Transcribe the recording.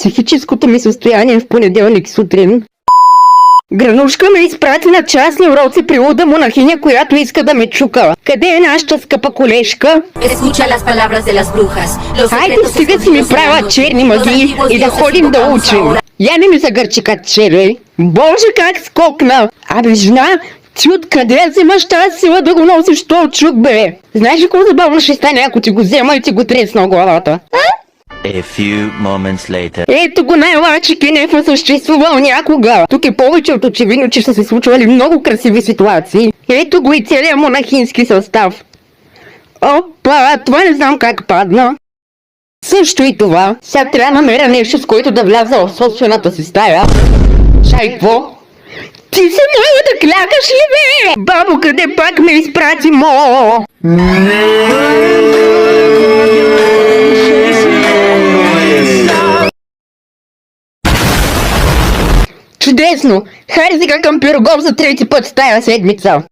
психическото ми състояние в понеделник сутрин. Гранушка ме изпрати на частни уроци при луда монахиня, която иска да ме чука. Къде е нашата скъпа колежка? Хайде стига си ми правят черни магии и да ходим да учим. Я не ми загърчи като червей. Боже, как скокна! Абе, жена, ти откъде вземаш тази сила да го носиш този чук, бе? Знаеш ли какво забавно ще стане, ако ти го взема и ти го тресна главата? A few moments later. Ето го най-лачи Кенеф е съществувал някога. Тук е повече от очевидно, че са се случвали много красиви ситуации. Ето го и целият монахински състав. Опа, това не знам как падна. Също и това. Сега трябва да намеря нещо, с което да вляза в собствената си стая. Чай, какво? Ти се мога да клякаш ли, бе? Бабо, къде пак ме изпрати, мо? Чудесно! Хайде сега към Пирогов за трети път в тая седмица.